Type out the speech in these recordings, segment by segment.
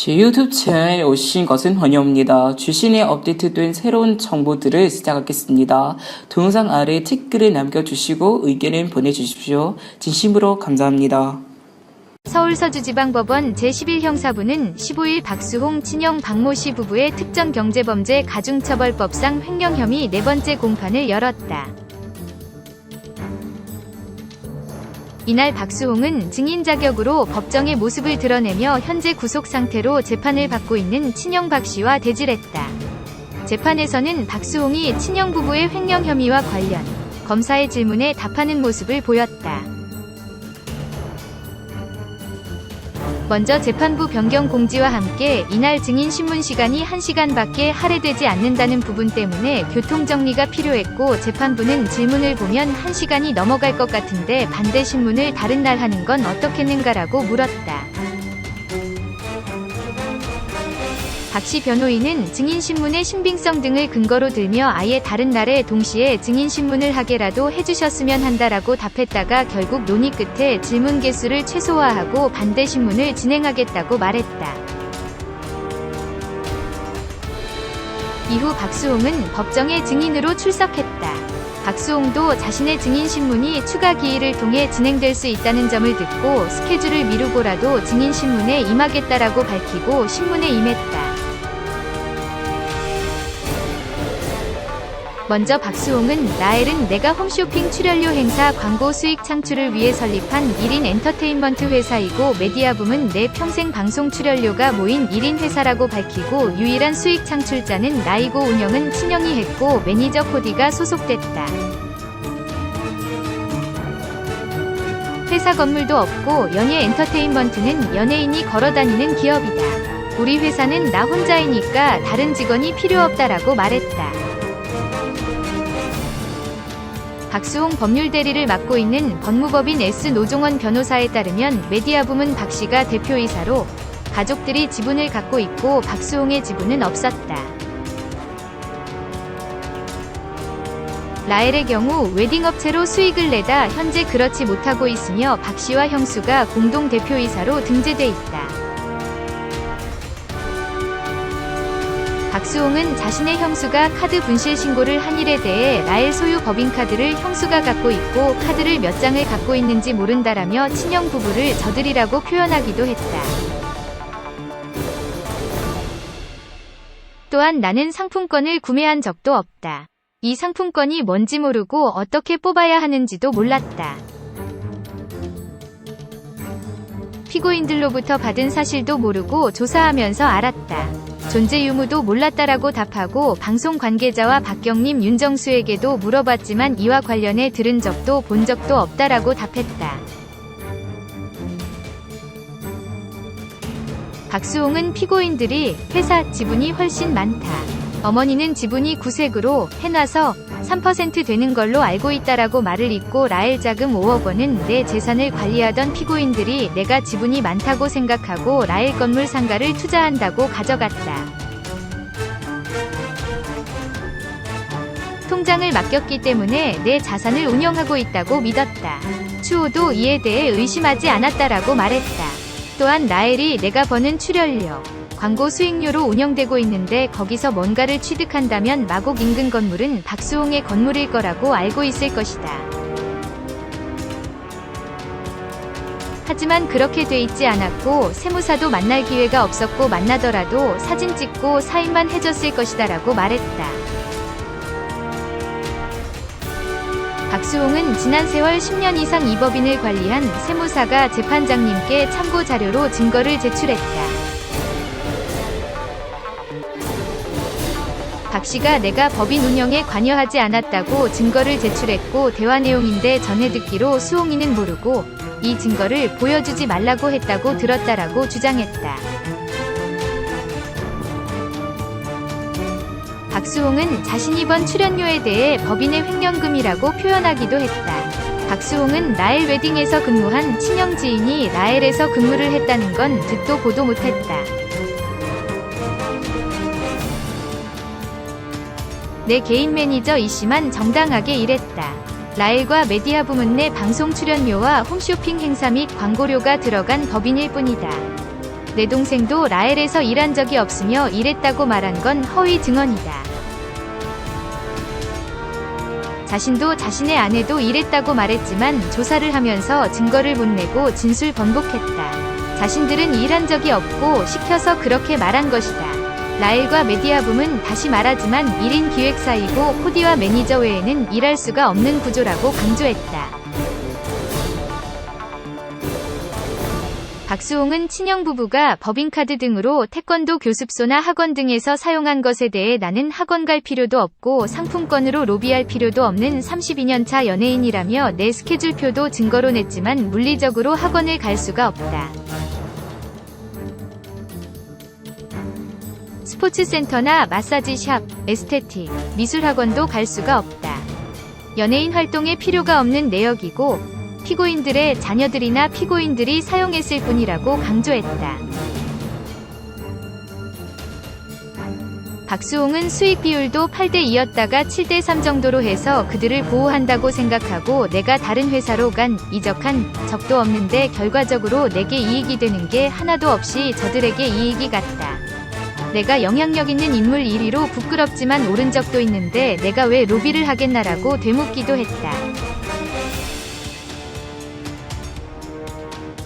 제 유튜브 채널에 오신 것은 환영합니다. 주신에 업데이트된 새로운 정보들을 시작하겠습니다. 동영상 아래 댓글을 남겨주시고 의견을 보내주십시오. 진심으로 감사합니다. 서울서주지방법원 제11형사부는 15일 박수홍, 친형 박모씨 부부의 특정경제범죄 가중처벌법상 횡령 혐의 네 번째 공판을 열었다. 이날 박수홍은 증인 자격으로 법정의 모습을 드러내며 현재 구속 상태로 재판을 받고 있는 친형 박씨와 대질했다. 재판에서는 박수홍이 친형 부부의 횡령 혐의와 관련 검사의 질문에 답하는 모습을 보였다. 먼저 재판부 변경 공지와 함께 이날 증인 신문 시간이 1시간밖에 할애되지 않는다는 부분 때문에 교통정리가 필요했고, 재판부는 질문을 보면 1시간이 넘어갈 것 같은데 반대 신문을 다른 날 하는 건 어떻겠는가라고 물었다. 박씨 변호인은 증인신문의 신빙성 등을 근거로 들며 아예 다른 날에 동시에 증인신문을 하게라도 해주셨으면 한다라고 답했다가 결국 논의 끝에 질문 개수를 최소화하고 반대 신문을 진행하겠다고 말했다. 이후 박수홍은 법정에 증인으로 출석했다. 박수홍도 자신의 증인신문이 추가 기일을 통해 진행될 수 있다는 점을 듣고 스케줄을 미루고라도 증인신문에 임하겠다라고 밝히고 신문에 임했다. 먼저 박수홍은 라엘은 내가 홈쇼핑 출연료 행사 광고 수익 창출을 위해 설립한 1인 엔터테인먼트 회사이고 메디아붐은 내 평생 방송 출연료가 모인 1인 회사라고 밝히고, 유일한 수익 창출자는 나이고 운영은 친형이 했고 매니저 코디가 소속됐다. 회사 건물도 없고 연예 엔터테인먼트는 연예인이 걸어다니는 기업이다. 우리 회사는 나 혼자이니까 다른 직원이 필요 없다라고 말했다. 박수홍 법률대리를 맡고 있는 법무법인 S노종원 변호사에 따르면 메디아붐은 박씨가 대표이사로 가족들이 지분을 갖고 있고 박수홍의 지분은 없었다. 라엘의 경우 웨딩업체로 수익을 내다 현재 그렇지 못하고 있으며 박씨와 형수가 공동 대표이사로 등재돼 있다. 박수홍은 자신의 형수가 카드 분실 신고를 한 일에 대해 라엘 소유 법인카드를 형수가 갖고 있고 카드를 몇 장을 갖고 있는지 모른다라며 친형 부부를 저들이라고 표현하기도 했다. 또한 나는 상품권을 구매한 적도 없다. 이 상품권이 뭔지 모르고 어떻게 뽑아야 하는지도 몰랐다. 피고인들로부터 받은 사실도 모르고 조사하면서 알았다. 존재 유무도 몰랐다라고 답하고, 방송 관계자와 박경림, 윤정수에게도 물어봤지만 이와 관련해 들은 적도 본 적도 없다라고 답했다. 박수홍은 피고인들이 회사 지분이 훨씬 많다, 어머니는 지분이 구색으로 해놔서 3% 되는 걸로 알고 있다라고 말을 잇고, 라엘 자금 5억 원은 내 재산을 관리하던 피고인들이 내가 지분이 많다고 생각하고 라엘 건물 상가를 투자한다고 가져갔다. 통장을 맡겼기 때문에 내 자산을 운영하고 있다고 믿었다. 추호도 이에 대해 의심하지 않았다라고 말했다. 또한 라엘이 내가 버는 출연료, 광고 수익료로 운영되고 있는데 거기서 뭔가를 취득한다면 마곡 인근 건물은 박수홍의 건물일 거라고 알고 있을 것이다. 하지만 그렇게 돼 있지 않았고 세무사도 만날 기회가 없었고 만나더라도 사진 찍고 사인만 해줬을 것이다 라고 말했다. 박수홍은 지난 세월 10년 이상 이 법인을 관리한 세무사가 재판장님께 참고 자료로 증거를 제출했다. 박씨가 내가 법인 운영에 관여하지 않았다고 증거를 제출했고, 대화 내용인데 전해 듣기로 수홍이는 모르고 이 증거를 보여주지 말라고 했다고 들었다라고 주장했다. 박수홍은 자신이 번 출연료에 대해 법인의 횡령금이라고 표현하기도 했다. 박수홍은 라엘 웨딩에서 근무한 친형 지인이 라엘에서 근무를 했다는 건 듣도 보도 못했다. 내 개인 매니저 이씨만 정당하게 일했다. 라엘과 메디아붐은 내 방송 출연료와 홈쇼핑 행사 및 광고료가 들어간 법인일 뿐이다. 내 동생도 라엘에서 일한 적이 없으며 일했다고 말한 건 허위 증언이다. 자신도 자신의 아내도 일했다고 말했지만 조사를 하면서 증거를 못 내고 진술 번복했다. 자신들은 일한 적이 없고 시켜서 그렇게 말한 것이다. 라엘과 메디아붐은 다시 말하지만 1인 기획사이고 코디와 매니저 외에는 일할 수가 없는 구조라고 강조했다. 박수홍은 친형 부부가 법인카드 등으로 태권도 교습소나 학원 등에서 사용한 것에 대해 나는 학원 갈 필요도 없고 상품권으로 로비할 필요도 없는 32년차 연예인이라며 내 스케줄표도 증거로 냈지만 물리적으로 학원을 갈 수가 없다. 스포츠센터나 마사지샵, 에스테틱, 미술학원도 갈 수가 없다. 연예인 활동에 필요가 없는 내역이고 피고인들의 자녀들이나 피고인들이 사용했을 뿐이라고 강조했다. 박수홍은 수익 비율도 8대2였다가 7대3 정도로 해서 그들을 보호한다고 생각하고 내가 다른 회사로 이적한 적도 없는데 결과적으로 내게 이익이 되는 게 하나도 없이 저들에게 이익이 갔다. 내가 영향력 있는 인물 1위로 부끄럽지만 오른 적도 있는데 내가 왜 로비를 하겠나라고 되묻기도 했다.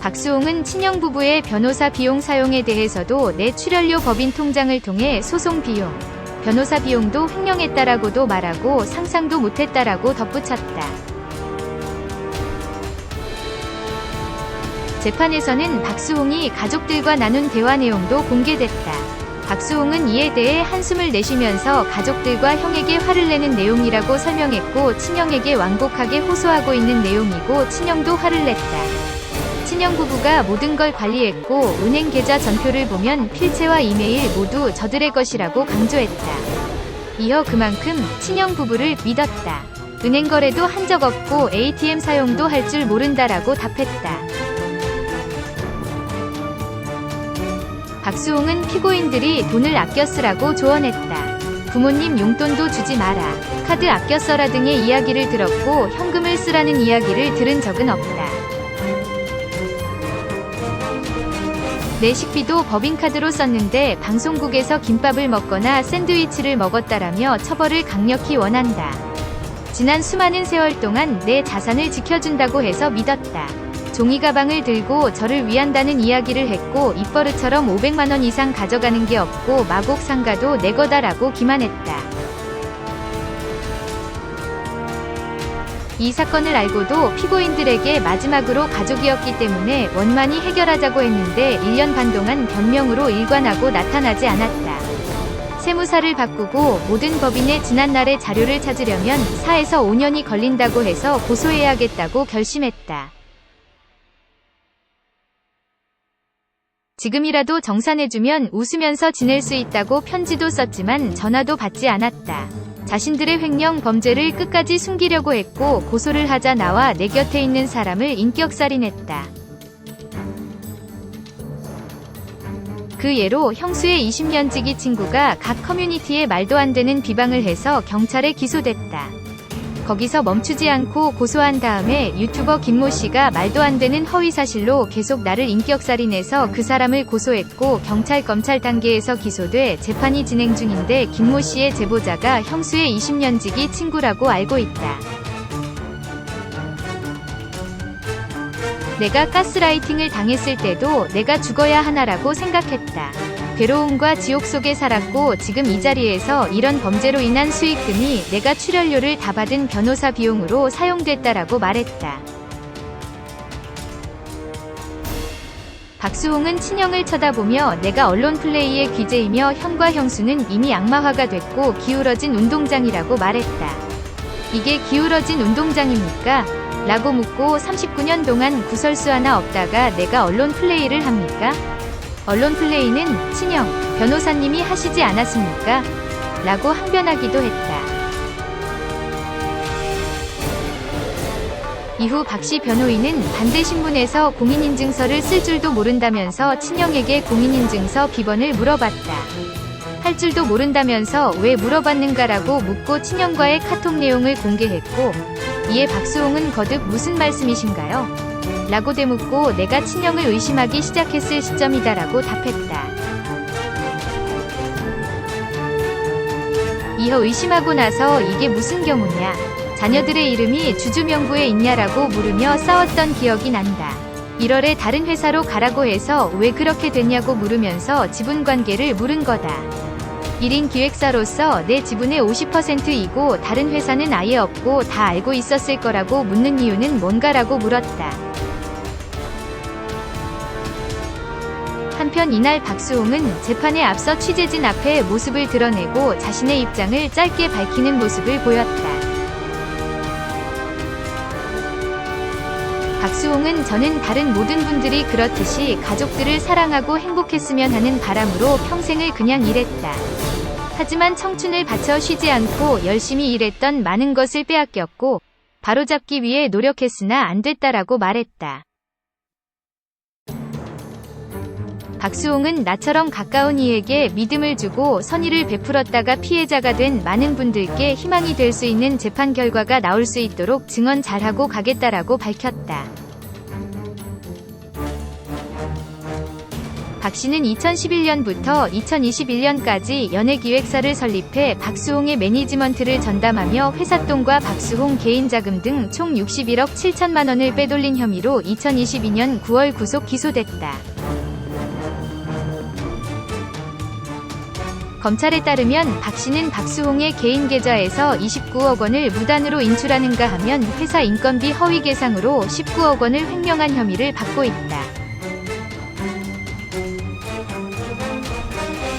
박수홍은 친형 부부의 변호사 비용 사용에 대해서도 내 출연료 법인 통장을 통해 소송 비용, 변호사 비용도 횡령했다라고도 말하고 상상도 못했다라고 덧붙였다. 재판에서는 박수홍이 가족들과 나눈 대화 내용도 공개됐다. 박수홍은 이에 대해 한숨을 내쉬면서 가족들과 형에게 화를 내는 내용이라고 설명했고 친형에게 완곡하게 호소하고 있는 내용이고 친형도 화를 냈다. 친형 부부가 모든 걸 관리했고 은행 계좌 전표를 보면 필체와 이메일 모두 저들의 것이라고 강조했다. 이어 그만큼 친형 부부를 믿었다. 은행 거래도 한 적 없고 ATM 사용도 할 줄 모른다라고 답했다. 박수홍은 피고인들이 돈을 아껴 쓰라고 조언했다. 부모님 용돈도 주지 마라. 카드 아껴 써라 등의 이야기를 들었고 현금을 쓰라는 이야기를 들은 적은 없다. 내 식비도 법인카드로 썼는데 방송국에서 김밥을 먹거나 샌드위치를 먹었다라며 처벌을 강력히 원한다. 지난 수많은 세월 동안 내 자산을 지켜준다고 해서 믿었다. 종이 가방을 들고 저를 위한다는 이야기를 했고 입버릇처럼 500만원 이상 가져가는 게 없고 마곡 상가도 내 거다라고 기만했다. 이 사건을 알고도 피고인들에게 마지막으로 가족이었기 때문에 원만히 해결하자고 했는데 1년 반 동안 변명으로 일관하고 나타나지 않았다. 세무사를 바꾸고 모든 법인의 지난날의 자료를 찾으려면 4에서 5년이 걸린다고 해서 고소해야겠다고 결심했다. 지금이라도 정산해주면 웃으면서 지낼 수 있다고 편지도 썼지만 전화도 받지 않았다. 자신들의 횡령 범죄를 끝까지 숨기려고 했고 고소를 하자 나와 내 곁에 있는 사람을 인격살인했다. 그 예로 형수의 20년지기 친구가 각 커뮤니티에 말도 안 되는 비방을 해서 경찰에 기소됐다. 거기서 멈추지 않고 고소한 다음에 유튜버 김모 씨가 말도 안 되는 허위 사실로 계속 나를 인격살인해서 그 사람을 고소했고 경찰 검찰 단계에서 기소돼 재판이 진행 중인데 김모 씨의 제보자가 형수의 20년지기 친구라고 알고 있다. 내가 가스라이팅을 당했을 때도 내가 죽어야 하나라고 생각했다. 괴로움과 지옥 속에 살았고 지금 이 자리에서 이런 범죄로 인한 수익금이 내가 출연료를 다 받은 변호사 비용으로 사용됐다라고 말했다. 박수홍은 친형을 쳐다보며 내가 언론 플레이의 귀재이며 형과 형수는 이미 악마화가 됐고 기울어진 운동장이라고 말했다. 이게 기울어진 운동장입니까? 라고 묻고 39년 동안 구설수 하나 없다가 내가 언론 플레이를 합니까? 언론 플레이는 친형, 변호사님이 하시지 않았습니까? 라고 항변하기도 했다. 이후 박씨 변호인은 반대 신문에서 공인인증서를 쓸 줄도 모른다면서 친형에게 공인인증서 비번을 물어봤다. 할 줄도 모른다면서 왜 물어봤는가라고 묻고 친형과의 카톡 내용을 공개했고 이에 박수홍은 거듭 무슨 말씀이신가요? 라고 되묻고 내가 친형을 의심하기 시작했을 시점이다라고 답했다. 이어 의심하고 나서 이게 무슨 경우냐, 자녀들의 이름이 주주명부에 있냐라고 물으며 싸웠던 기억이 난다. 1월에 다른 회사로 가라고 해서 왜 그렇게 됐냐고 물으면서 지분관계를 물은 거다. 1인 기획사로서 내 지분의 50%이고 다른 회사는 아예 없고 다 알고 있었을 거라고 묻는 이유는 뭔가라고 물었다. 한편 이날 박수홍은 재판에 앞서 취재진 앞에 모습을 드러내고 자신의 입장을 짧게 밝히는 모습을 보였다. 박수홍은 저는 다른 모든 분들이 그렇듯이 가족들을 사랑하고 행복했으면 하는 바람으로 평생을 그냥 일했다. 하지만 청춘을 바쳐 쉬지 않고 열심히 일했던 많은 것을 빼앗겼고 바로잡기 위해 노력했으나 안 됐다라고 말했다. 박수홍은 나처럼 가까운 이에게 믿음을 주고 선의를 베풀었다가 피해자가 된 많은 분들께 희망이 될 수 있는 재판 결과가 나올 수 있도록 증언 잘하고 가겠다라고 밝혔다. 박 씨는 2011년부터 2021년까지 연예기획사를 설립해 박수홍의 매니지먼트를 전담하며 회삿돈과 박수홍 개인 자금 등 총 61억 7천만 원을 빼돌린 혐의로 2022년 9월 구속 기소됐다. 검찰에 따르면 박 씨는 박수홍의 개인 계좌에서 29억 원을 무단으로 인출하는가 하면 회사 인건비 허위 계상으로 19억 원을 횡령한 혐의를 받고 있다.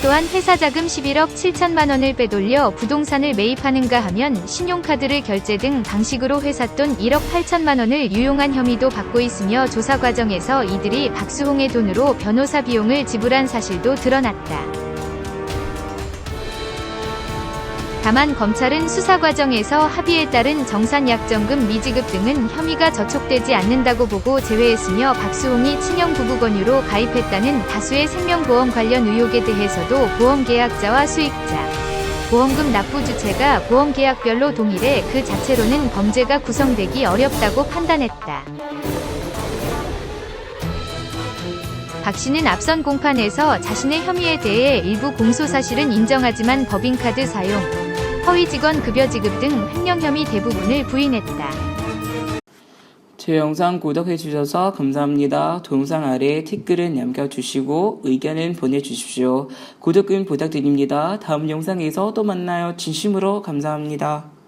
또한 회사 자금 11억 7천만 원을 빼돌려 부동산을 매입하는가 하면 신용카드를 결제 등 방식으로 회삿돈 1억 8천만 원을 유용한 혐의도 받고 있으며 조사 과정에서 이들이 박수홍의 돈으로 변호사 비용을 지불한 사실도 드러났다. 다만 검찰은 수사 과정에서 합의에 따른 정산약정금 미지급 등은 혐의가 저촉되지 않는다고 보고 제외했으며 박수홍이 친형 부부 권유로 가입했다는 다수의 생명보험 관련 의혹에 대해서도 보험계약자와 수익자, 보험금 납부 주체가 보험계약별로 동일해 그 자체로는 범죄가 구성되기 어렵다고 판단했다. 박 씨는 앞선 공판에서 자신의 혐의에 대해 일부 공소사실은 인정하지만 법인카드 사용, 허위 직원 급여 지급 등 횡령 혐의 대부분을 부인했다. 제 영상 구독해주셔서 감사합니다. 동영상 아래에 댓글을 남겨주시고 의견은 보내주십시오. 구독은 부탁드립니다. 다음 영상에서 또 만나요. 진심으로 감사합니다.